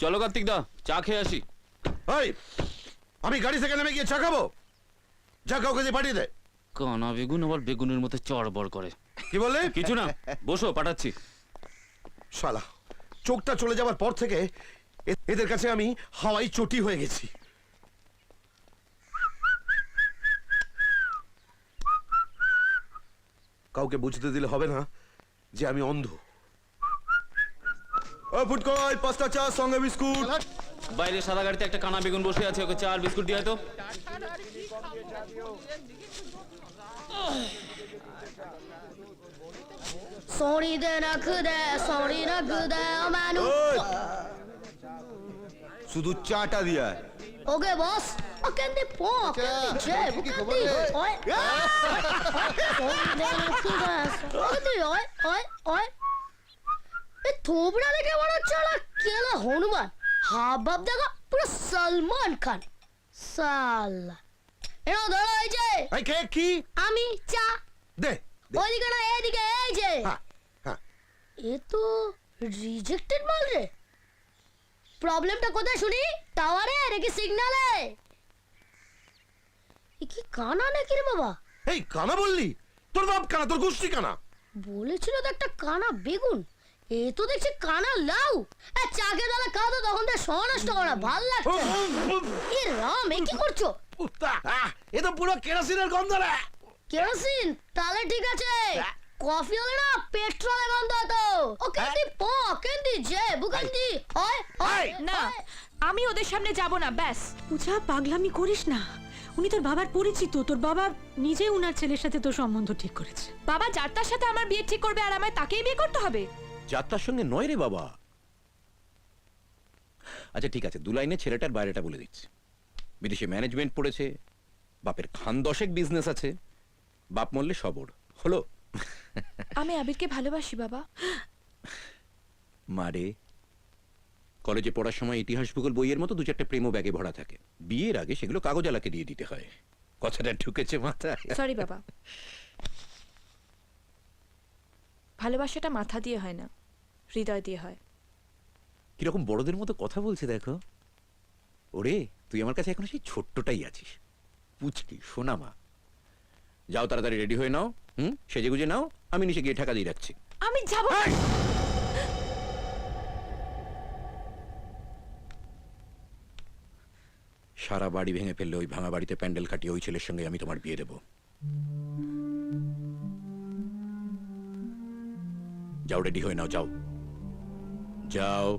চলো কার্তিক দা, চা খেয়ে আসি। এই, আমি গাড়ি থেকে নেমে গিয়ে চা খাবো? যা কাউকে দিয়ে পাঠিয়ে দে। কানা বেগুন আবার বেগুনের মতো চড়বড় করে। কি বললে? কিছু না, বসো, পাঠাচ্ছি। শালা, চোখটা চলে যাওয়ার পর থেকে এদের কাছে আমি হাওয়াই চটি হয়ে গেছি। কাউকে বুঝতে দিলে হবে না যে আমি অন্ধ। ফুটকল, 5টা চা সঙ্গে বিস্কুট। বাইরে সাদা গাড়িতে একটা কানা বেগুন বসে আছে, ওকে চা আর বিস্কুট দিয়ে তো। শুধু চাটা দিয়া ওকে বস, ওকেন্দি পো, ওকেন্দি জে, ওকেন্দি ওই ওই ওই ওই এ থোবড়া দেখে মনে হচ্ছে ওরা কেলা হনুমান, হাব দেখা পুরো সলমান খান। সালা এনো ধরো, এই যে এই কে কি? আমি চা দে দে। ওইদিকে না এইদিকে, এই যে হ্যাঁ, হ্যাঁ। এ তো রিজেক্টেড মাল রে। প্রবলেমটা কোথায় শুনি? টাওয়ারে নাকি সিগন্যালে? এ কি কানা নাকি রে বাবা? এই কানা বললি? তোর বাপ কানা, তোর গোষ্ঠী কানা। বলেছিল তো একটা কানা বেগুন, এ তো দেখছি কানা লাউ। চাকে দালা খাও তো, তখন তো সনষ্ট করা ভাল লাগছে। এ রাম, এ কি করছো? এ তো পুরো কেরোসিনের গন্ধ রে। কেরোসিন? তাহলে ঠিক আছে, কফি হলে না পেট্রোলের গন্ধ হতো। ও কেন্দি পো, কেন্দি জে, বুকেন্দি হয় হয় না, আমি ওদের সামনে যাব না, ব্যাস। পূজা, পাগলামি করিস না। উনি তোর বাবার পরিচিত, তোর বাবা নিজে উনার ছেলের সাথে তোর সম্বন্ধ ঠিক করেছে। বাবা যার তার সাথে আমার বিয়ে ঠিক করবে আর আমায় তাকেই বিয়ে করতে হবে? যাত্রার সঙ্গে নয় রে বাবা। আচ্ছা ঠিক আছে, 2 লাইনে ছেলেটার বাইরেটা বলে দিচ্ছি। বিদেশে ম্যানেজমেন্ট পড়েছে, বাপের খান 10 বিজনেস আছে, বাপ মরলে সবর হলো। আমি আবিরকে ভালোবাসি বাবা। মারে, কলেজে পড়ার সময় ইতিহাস ভূগোল বইয়ের মতো 2-4টা প্রেমও ব্যাগে ভরা থাকে। বিয়ের আগে সেগুলো কাগজালাকে দিয়ে দিতে হয়। কথাটা ঢুকেছে মাথায়? সরি বাবা। ভালোবাসাটা মাথা দিয়ে হয় না, হৃদয় দিয়ে হয়। কিরকম বড়দের মতো কথা বলছে দেখো। ওরে, তুই আমার কাছে এখন সেই ছোট্টটাই আছিস, পুচকি সোনামা। যাও তাড়াতাড়ি রেডি হয়ে নাও, সেজে গুজে নাও, আমি নিচে গিয়ে টাকা দিয়ে রাখছি। আমি যাব। সারা বাড়ি ভেঙে ফেললে ওই ভাঙা বাড়িতে প্যান্ডেল খাটিয়ে ওই ছেলের সঙ্গে আমি তোমার বিয়ে দেব। যাও রেডি হয়ে নাও, যাও যাও।